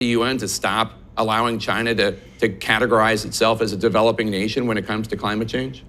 the UN to stop allowing China to categorize itself as a developing nation when it comes to climate change?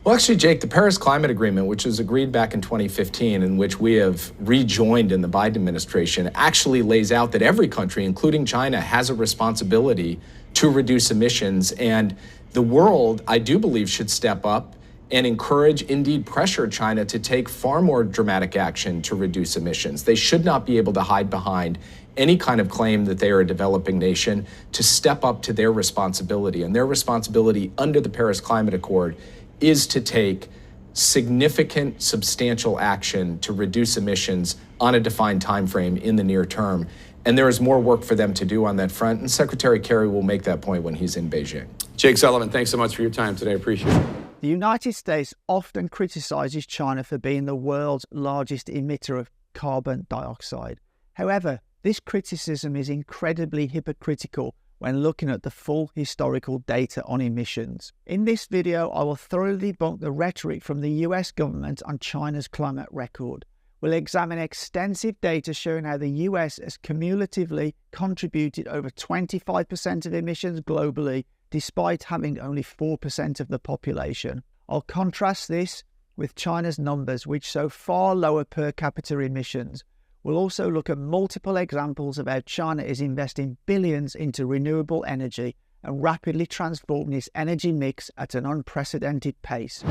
Well, actually, Jake, the Paris Climate Agreement, which was agreed back in 2015, and which we have rejoined in the Biden administration, actually lays out that every country, including China, has a responsibility to reduce emissions. And the world, I do believe, should step up and encourage, indeed pressure China to take far more dramatic action to reduce emissions. They should not be able to hide behind any kind of claim that they are a developing nation, to step up to their responsibility. And their responsibility under the Paris Climate Accord is to take significant, substantial action to reduce emissions on a defined time frame in the near term. And there is more work for them to do on that front. And Secretary Kerry will make that point when he's in Beijing. Jake Sullivan, thanks so much for your time today. I appreciate it. The United States often criticizes China for being the world's largest emitter of carbon dioxide. However, this criticism is incredibly hypocritical when looking at the full historical data on emissions. In this video, I will thoroughly debunk the rhetoric from the US government on China's climate record. We'll examine extensive data showing how the US has cumulatively contributed over 25% of emissions globally, despite having only 4% of the population. I'll contrast this with China's numbers, which show far lower per capita emissions. We'll also look at multiple examples of how China is investing billions into renewable energy and rapidly transforming its energy mix at an unprecedented pace.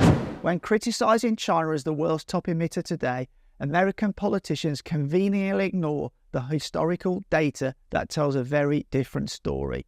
When criticizing China as the world's top emitter today, American politicians conveniently ignore the historical data that tells a very different story.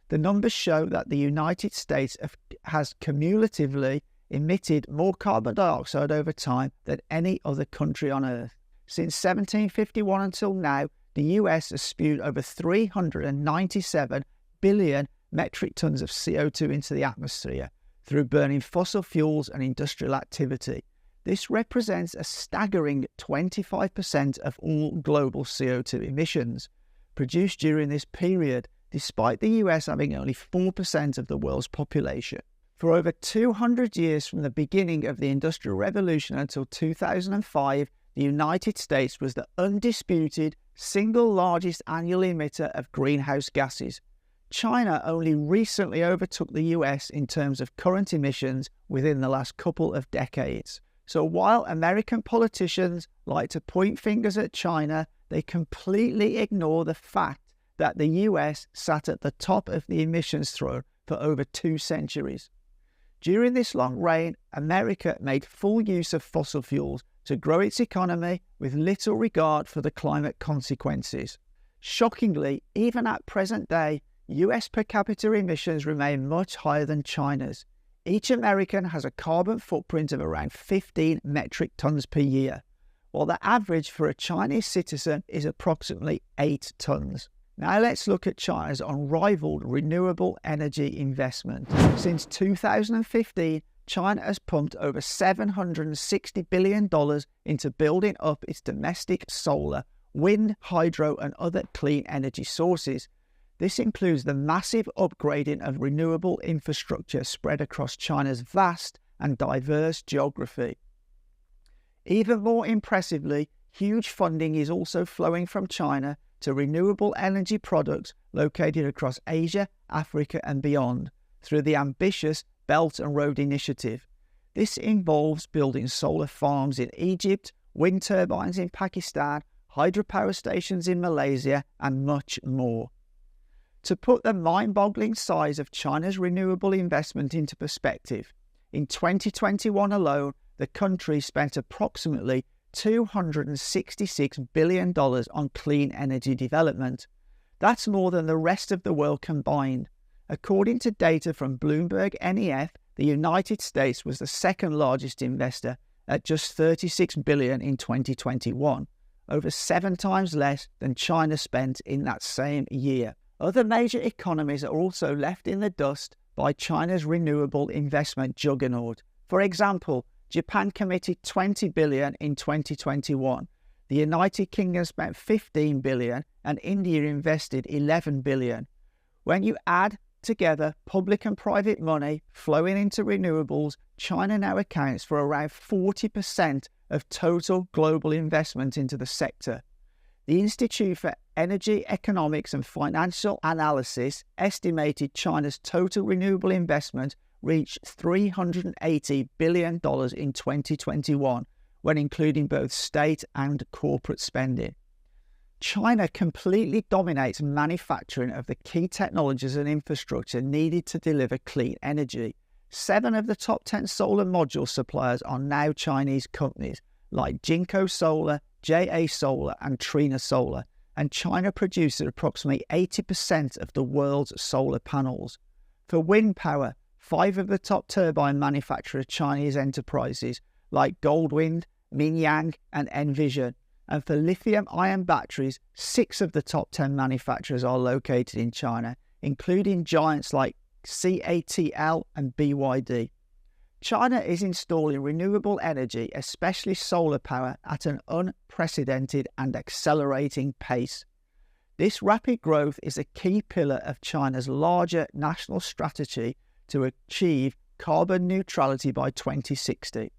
The numbers show that the United States has cumulatively emitted more carbon dioxide over time than any other country on Earth. Since 1751 until now, the US has spewed over 397 billion metric tons of CO2 into the atmosphere through burning fossil fuels and industrial activity. This represents a staggering 25% of all global CO2 emissions produced during this period, despite the US having only 4% of the world's population. For over 200 years from the beginning of the Industrial Revolution until 2005, the United States was the undisputed single largest annual emitter of greenhouse gases. China only recently overtook the US in terms of current emissions within the last couple of decades. So while American politicians like to point fingers at China, they completely ignore the fact that the US sat at the top of the emissions throne for over 2 centuries. During this long reign, America made full use of fossil fuels to grow its economy with little regard for the climate consequences. Shockingly, even at present day, US per capita emissions remain much higher than China's. Each American has a carbon footprint of around 15 metric tons per year, while the average for a Chinese citizen is approximately 8 tons. Now let's look at China's unrivaled renewable energy investment. Since 2015, China has pumped over $760 billion into building up its domestic solar, wind, hydro and other clean energy sources. This includes the massive upgrading of renewable infrastructure spread across China's vast and diverse geography. Even more impressively, huge funding is also flowing from China to renewable energy products located across Asia, Africa and beyond through the ambitious Belt and Road Initiative. This involves building solar farms in Egypt, wind turbines in Pakistan, hydropower stations in Malaysia and much more. To put the mind-boggling size of China's renewable investment into perspective, in 2021 alone, the country spent approximately $266 billion on clean energy development. That's more than the rest of the world combined. According to data from Bloomberg NEF, the United States was the second largest investor at just $36 billion in 2021, over 7 times less than China spent in that same year. Other major economies are also left in the dust by China's renewable investment juggernaut. For example, Japan committed $20 billion in 2021. The United Kingdom spent $15 billion and India invested $11 billion. When you add together public and private money flowing into renewables, China now accounts for around 40% of total global investment into the sector. The Institute for Energy Economics and Financial Analysis estimated China's total renewable investment reached $380 billion in 2021, when including both state and corporate spending. China completely dominates manufacturing of the key technologies and infrastructure needed to deliver clean energy. 7 of the top 10 solar module suppliers are now Chinese companies, like Jinko Solar, JA Solar and Trina Solar, and China produces approximately 80% of the world's solar panels. For wind power, 5 of the top turbine manufacturers are Chinese enterprises, like Goldwind, Minyang and Envision. And for lithium-ion batteries, 6 of the top 10 manufacturers are located in China, including giants like CATL and BYD. China is installing renewable energy, especially solar power, at an unprecedented and accelerating pace. This rapid growth is a key pillar of China's larger national strategy to achieve carbon neutrality by 2060.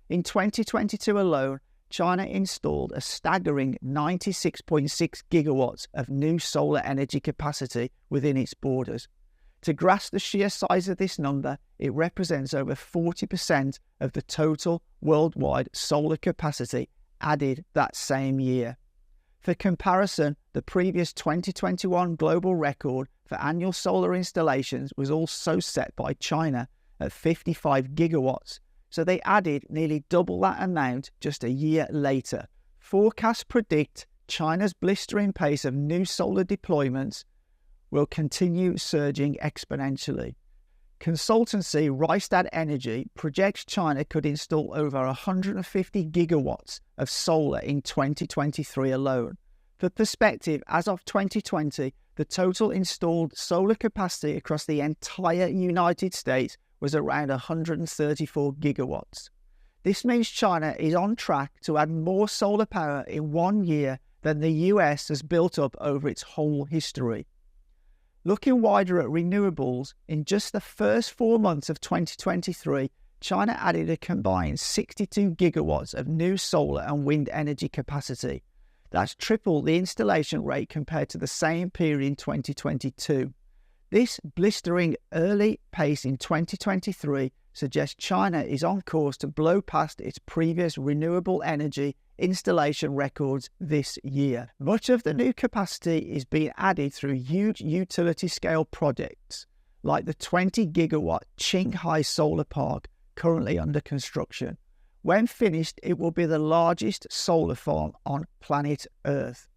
In 2022 alone, China installed a staggering 96.6 gigawatts of new solar energy capacity within its borders. To grasp the sheer size of this number, it represents over 40% of the total worldwide solar capacity added that same year. For comparison, the previous 2021 global record for annual solar installations was also set by China at 55 gigawatts, so they added nearly double that amount just a year later. Forecasts predict China's blistering pace of new solar deployments will continue surging exponentially. Consultancy Rystad Energy projects China could install over 150 gigawatts of solar in 2023 alone. For perspective, as of 2020, the total installed solar capacity across the entire United States was around 134 gigawatts. This means China is on track to add more solar power in 1 year than the US has built up over its whole history. Looking wider at renewables, in just the first 4 months of 2023, China added a combined 62 gigawatts of new solar and wind energy capacity. That's triple the installation rate compared to the same period in 2022. This blistering early pace in 2023 suggests China is on course to blow past its previous renewable energy installation records this year. Much of the new capacity is being added through huge utility-scale projects, like the 20-gigawatt Qinghai Solar Park currently under construction. When finished, it will be the largest solar farm on planet Earth.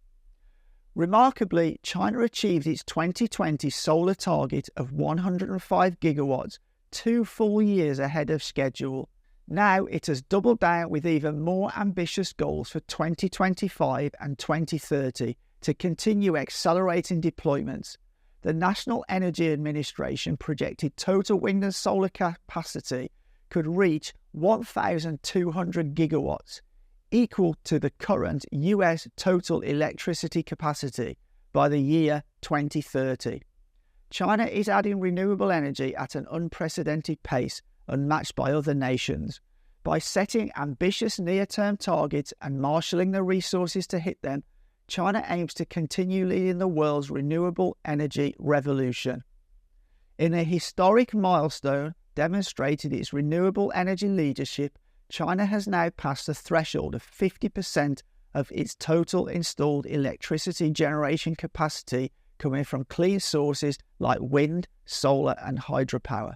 Remarkably, China achieved its 2020 solar target of 105 gigawatts 2 full years ahead of schedule. Now it has doubled down with even more ambitious goals for 2025 and 2030 to continue accelerating deployments. The National Energy Administration projected total wind and solar capacity could reach 1,200 gigawatts, equal to the current US total electricity capacity by the year 2030. China is adding renewable energy at an unprecedented pace, unmatched by other nations. By setting ambitious near-term targets and marshalling the resources to hit them, China aims to continue leading the world's renewable energy revolution. In a historic milestone demonstrating its renewable energy leadership, China has now passed the threshold of 50% of its total installed electricity generation capacity coming from clean sources like wind, solar and hydropower.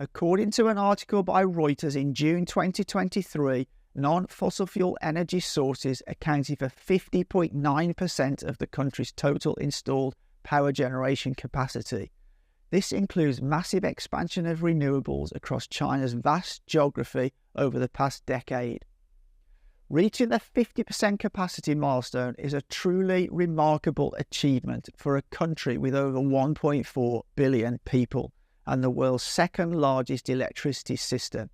According to an article by Reuters in June 2023, non-fossil fuel energy sources accounted for 50.9% of the country's total installed power generation capacity. This includes massive expansion of renewables across China's vast geography over the past decade. Reaching the 50% capacity milestone is a truly remarkable achievement for a country with over 1.4 billion people and the world's second largest electricity system.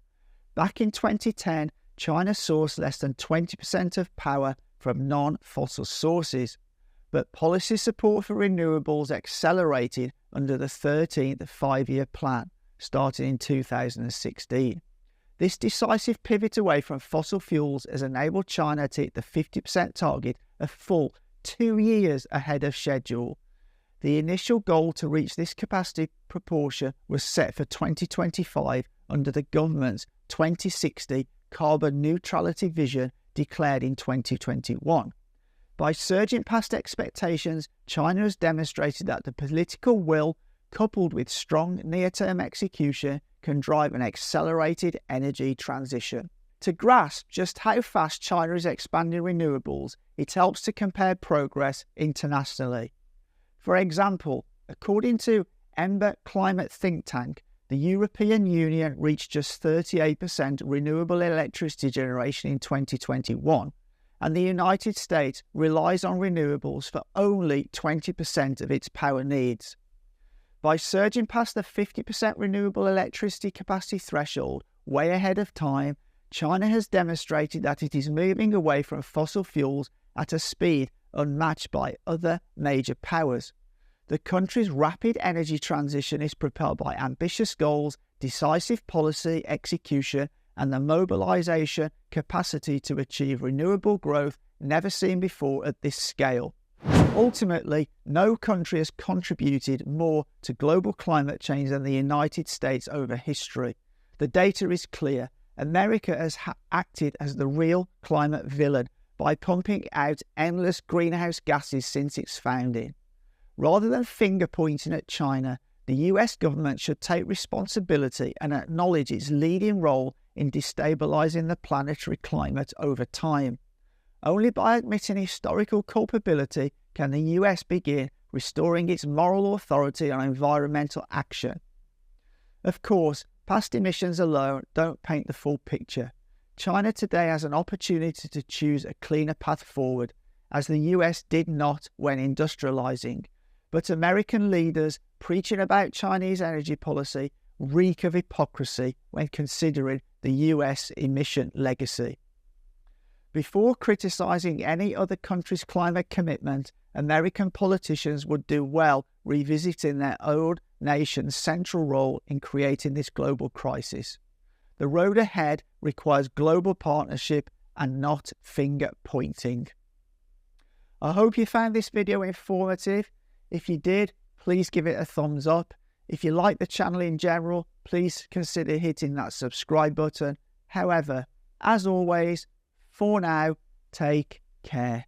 Back in 2010, China sourced less than 20% of power from non-fossil sources, but policy support for renewables accelerated under the 13th five-year plan, starting in 2016. This decisive pivot away from fossil fuels has enabled China to hit the 50% target a full 2 years ahead of schedule. The initial goal to reach this capacity proportion was set for 2025 under the government's 2060 carbon neutrality vision declared in 2021. By surging past expectations, China has demonstrated that the political will, coupled with strong near-term execution, can drive an accelerated energy transition. To grasp just how fast China is expanding renewables, it helps to compare progress internationally. For example, according to Ember Climate Think Tank, the European Union reached just 38% renewable electricity generation in 2021, and the United States relies on renewables for only 20% of its power needs. By surging past the 50% renewable electricity capacity threshold way ahead of time, China has demonstrated that it is moving away from fossil fuels at a speed unmatched by other major powers. The country's rapid energy transition is propelled by ambitious goals, decisive policy execution, and the mobilization capacity to achieve renewable growth never seen before at this scale. Ultimately, no country has contributed more to global climate change than the United States over history. The data is clear. America has acted as the real climate villain by pumping out endless greenhouse gases since its founding. Rather than finger-pointing at China, the US government should take responsibility and acknowledge its leading role in destabilizing the planetary climate over time. Only by admitting historical culpability can the US begin restoring its moral authority on environmental action. Of course, past emissions alone don't paint the full picture. China today has an opportunity to choose a cleaner path forward, as the US did not when industrializing. But American leaders preaching about Chinese energy policy reek of hypocrisy when considering the US emission legacy. Before criticizing any other country's climate commitment, American politicians would do well revisiting their own nation's central role in creating this global crisis. The road ahead requires global partnership and not finger pointing. I hope you found this video informative. If you did, please give it a thumbs up. If you like the channel in general, please consider hitting that subscribe button. However, as always, for now, take care.